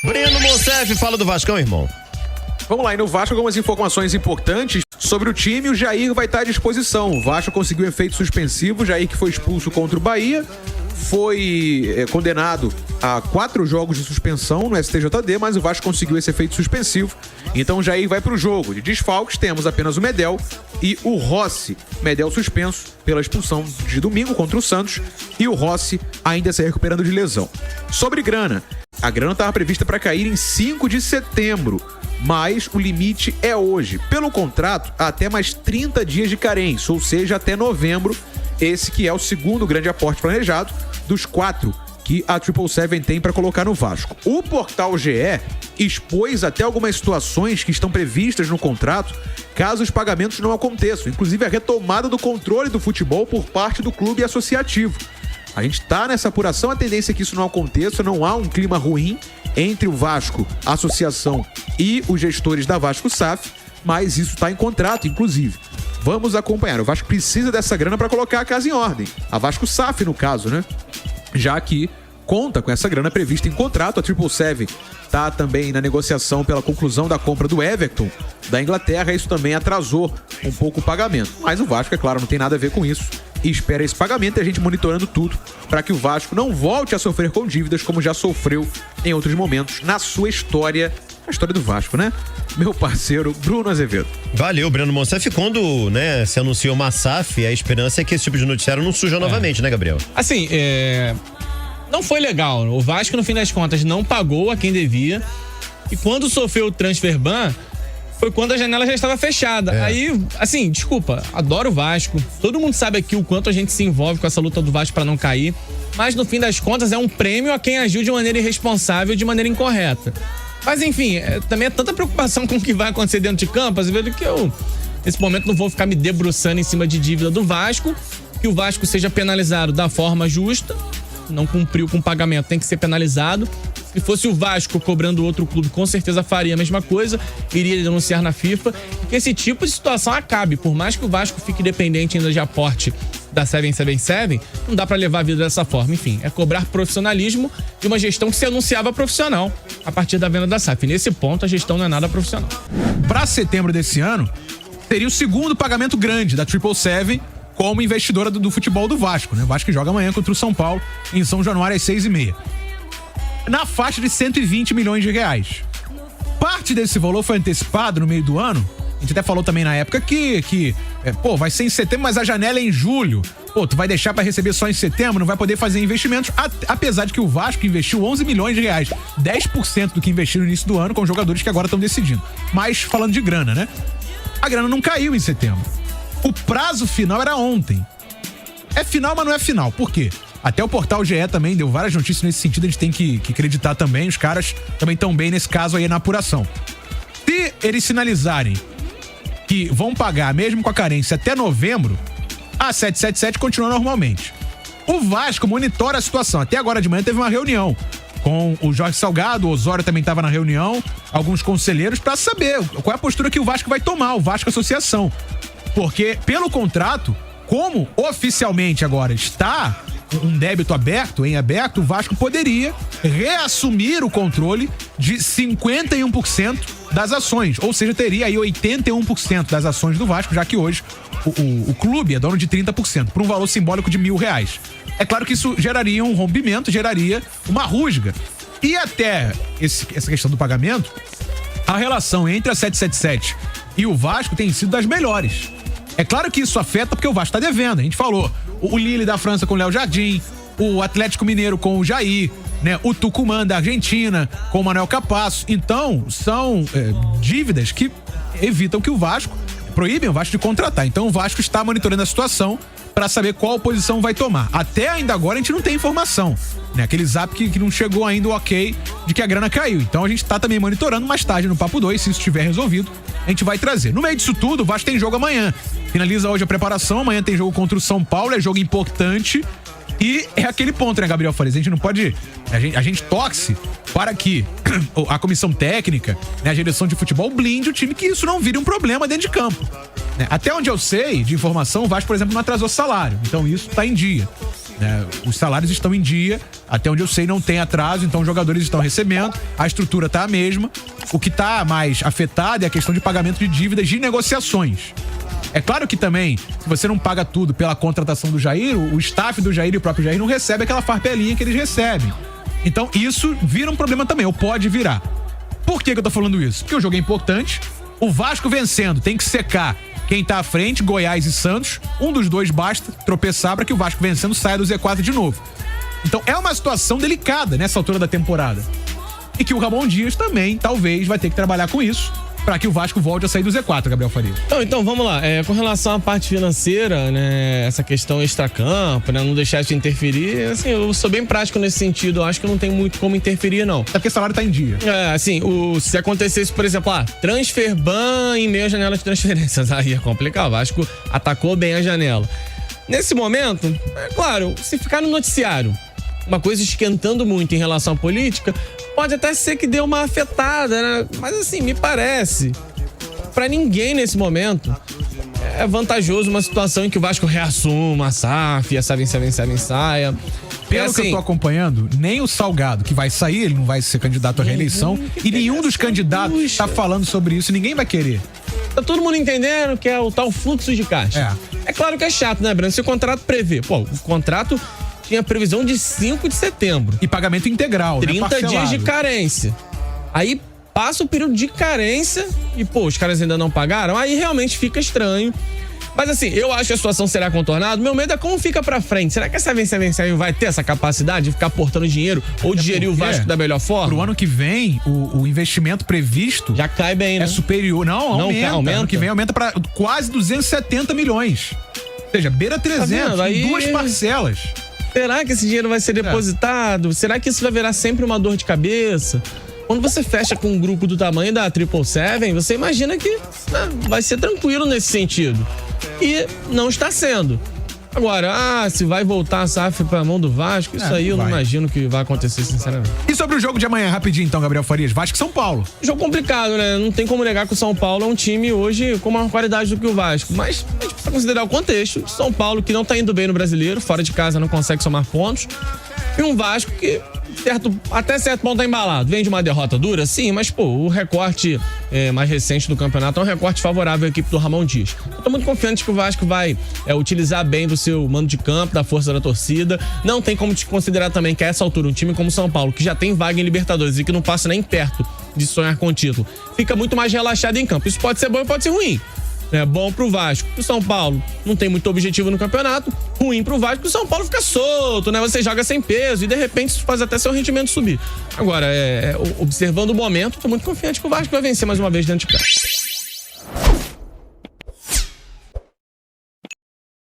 Breno Monsef, fala do Vascão, irmão. Vamos lá, e no Vasco algumas informações importantes sobre o time. O Jair vai estar à disposição. O Vasco conseguiu efeito suspensivo. O Jair, que foi expulso contra o Bahia, foi condenado a 4 jogos de suspensão no STJD, mas o Vasco conseguiu esse efeito suspensivo. Então o Jair vai para o jogo. De desfalques temos apenas o Medel e o Rossi. Medel suspenso pela expulsão de domingo contra o Santos e o Rossi ainda se recuperando de lesão. Sobre grana, a grana estava prevista para cair em 5 de setembro, mas o limite é hoje. Pelo contrato, até mais 30 dias de carência, ou seja, até novembro, esse que é o segundo grande aporte planejado dos 4 que a 777 tem para colocar no Vasco. O portal GE expôs até algumas situações que estão previstas no contrato caso os pagamentos não aconteçam, inclusive a retomada do controle do futebol por parte do clube associativo. A gente está nessa apuração, a tendência é que isso não aconteça, não há um clima ruim entre o Vasco, a associação e os gestores da Vasco SAF, mas isso está em contrato, inclusive. Vamos acompanhar. O Vasco precisa dessa grana para colocar a casa em ordem. A Vasco SAF, no caso, né? Já que conta com essa grana prevista em contrato. A 777 está também na negociação pela conclusão da compra do Everton da Inglaterra. Isso também atrasou um pouco o pagamento. Mas o Vasco, é claro, não tem nada a ver com isso e espera esse pagamento, e a gente monitorando tudo para que o Vasco não volte a sofrer com dívidas como já sofreu em outros momentos na sua história, a história do Vasco, né? Meu parceiro Bruno Azevedo. Valeu, Breno Monsef. Quando, né, se anunciou uma SAF, a esperança é que esse tipo de noticiário não surja novamente, né, Gabriel? Assim, não foi legal. O Vasco, no fim das contas, não pagou a quem devia, e quando sofreu o transfer ban, foi quando a janela já estava fechada. Aí, assim, desculpa, adoro o Vasco. Todo mundo sabe aqui o quanto a gente se envolve com essa luta do Vasco para não cair. Mas, no fim das contas, é um prêmio a quem agiu de maneira irresponsável, de maneira incorreta. Mas, enfim, também é tanta preocupação com o que vai acontecer dentro de campo, às vezes, que eu, nesse momento, não vou ficar me debruçando em cima de dívida do Vasco. Que o Vasco seja penalizado da forma justa. Não cumpriu com o pagamento, tem que ser penalizado. Se fosse o Vasco cobrando outro clube, com certeza faria a mesma coisa, iria denunciar na FIFA, que esse tipo de situação acabe. Por mais que o Vasco fique dependente ainda de aporte da 777, não dá pra levar a vida dessa forma. Enfim, é cobrar profissionalismo de uma gestão que se anunciava profissional a partir da venda da SAF. Nesse ponto, a gestão não é nada profissional. Para setembro desse ano, seria o segundo pagamento grande da 777 como investidora do futebol do Vasco, né? O Vasco joga amanhã contra o São Paulo, em São Januário, às 6h30. Na faixa de 120 milhões de reais. Parte desse valor foi antecipado no meio do ano. A gente até falou também na época que vai ser em setembro, mas a janela é em julho. Tu vai deixar para receber só em setembro, não vai poder fazer investimentos, apesar de que o Vasco investiu 11 milhões de reais, 10% do que investiu no início do ano com jogadores que agora estão decidindo. Mas falando de grana, né? A grana não caiu em setembro. O prazo final era ontem. É final, mas não é final. Por quê? Até o portal GE também deu várias notícias nesse sentido, a gente tem que acreditar também, os caras também estão bem nesse caso aí na apuração. Se eles sinalizarem que vão pagar mesmo com a carência até novembro, a 777 continua normalmente. O Vasco monitora a situação. Até agora de manhã teve uma reunião com o Jorge Salgado, o Osório também estava na reunião, alguns conselheiros, para saber qual é a postura que o Vasco vai tomar, o Vasco Associação. Porque, pelo contrato, como oficialmente agora está um débito em aberto, o Vasco poderia reassumir o controle de 51% das ações, ou seja, teria aí 81% das ações do Vasco, já que hoje o clube é dono de 30%, por um valor simbólico de R$1.000. É claro que isso geraria um rompimento, geraria uma rusga. E até essa questão do pagamento, a relação entre a 777 e o Vasco tem sido das melhores. É claro que isso afeta porque o Vasco está devendo, a gente falou. O Lille da França com o Léo Jardim, o Atlético Mineiro com o Jair, né? O Tucumã da Argentina com o Manuel Capasso. Então, são dívidas que evitam que o Vasco, proíbem o Vasco de contratar. Então, o Vasco está monitorando a situação para saber qual posição vai tomar. Até ainda agora a gente não tem informação, né? Aquele zap que não chegou ainda o ok de que a grana caiu. Então a gente tá também monitorando, mais tarde no Papo 2, se isso estiver resolvido, a gente vai trazer. No meio disso tudo, o Vasco tem jogo amanhã. Finaliza hoje a preparação, amanhã tem jogo contra o São Paulo, é jogo importante. E é aquele ponto, né, Gabriel Farias? A gente não pode... A gente torce para que a comissão técnica, né, a direção de futebol blinde o time, que isso não vire um problema dentro de campo. Né? Até onde eu sei de informação, o Vasco, por exemplo, não atrasou salário. Então isso tá em dia. né? Os salários estão em dia, até onde eu sei não tem atraso, então os jogadores estão recebendo, a estrutura tá a mesma. O que tá mais afetado é a questão de pagamento de dívidas de negociações. É claro que também, se você não paga tudo pela contratação do Jair, o staff do Jair e o próprio Jair não recebe aquela farpelinha que eles recebem. Então isso vira um problema também, ou pode virar. Por que eu tô falando isso? Porque o jogo é importante, o Vasco vencendo tem que secar quem tá à frente, Goiás e Santos. Um dos dois basta tropeçar para que o Vasco vencendo saia do Z4 de novo. Então é uma situação delicada nessa altura da temporada. E que o Ramon Dias também, talvez, vai ter que trabalhar com isso para que o Vasco volte a sair do Z4, Gabriel Farias. Então vamos lá. Com relação à parte financeira, né, essa questão extracampo, né, não deixar de interferir, assim, eu sou bem prático nesse sentido. Eu acho que não tem muito como interferir, não. É porque o salário tá em dia. Assim, se acontecesse, por exemplo, transferban em meio à janela de transferências, aí é complicado. O Vasco atacou bem a janela. Nesse momento, é claro, se ficar no noticiário, uma coisa esquentando muito em relação à política, pode até ser que dê uma afetada, né? Mas assim, me parece, pra ninguém nesse momento, é vantajoso uma situação em que o Vasco reassuma a SAF, a SAF saia. Pelo que eu tô acompanhando, nem o Salgado, que vai sair, ele não vai ser candidato à reeleição, e nenhum dos candidatos tá falando sobre isso, ninguém vai querer. Tá todo mundo entendendo que é o tal fluxo de caixa. É claro que é chato, né, Breno? Se o contrato prevê, o contrato tinha previsão de 5 de setembro. E pagamento integral, 30 dias de carência. Aí passa o período de carência e, os caras ainda não pagaram, aí realmente fica estranho. Mas assim, eu acho que a situação será contornada. Meu medo é como fica pra frente. Será que essa Venceu vai ter essa capacidade de ficar aportando dinheiro ou de gerir o Vasco da melhor forma? Pro ano que vem, o investimento previsto já cai bem, né? É superior. Não aumenta. Ano que vem aumenta pra quase 270 milhões. Ou seja, beira 300 em 2 parcelas. Será que esse dinheiro vai ser depositado? Será que isso vai virar sempre uma dor de cabeça? Quando você fecha com um grupo do tamanho da 777, você imagina que vai ser tranquilo nesse sentido. E não está sendo. Agora, se vai voltar a SAF pra mão do Vasco, isso aí eu não imagino que vai acontecer, sinceramente. E sobre o jogo de amanhã, rapidinho então, Gabriel Farias, Vasco e São Paulo. Jogo complicado, né? Não tem como negar que o São Paulo é um time hoje com maior qualidade do que o Vasco. Mas a gente precisa considerar o contexto. São Paulo que não tá indo bem no Brasileiro, fora de casa não consegue somar pontos. E um Vasco que até certo ponto tá embalado. Vem de uma derrota dura, sim, mas o recorte mais recente do campeonato é um recorte favorável à equipe do Ramon Dias. Eu tô muito confiante que o Vasco vai utilizar bem do seu mando de campo, da força da torcida. Não tem como desconsiderar também que a essa altura um time como o São Paulo, que já tem vaga em Libertadores e que não passa nem perto de sonhar com o título, fica muito mais relaxado em campo. Isso pode ser bom e pode ser ruim. É bom pro Vasco. O São Paulo não tem muito objetivo no campeonato. Ruim pro Vasco. O São Paulo fica solto, né? Você joga sem peso e de repente isso faz até seu rendimento subir. Agora, observando o momento, tô muito confiante que o Vasco vai vencer mais uma vez dentro de casa.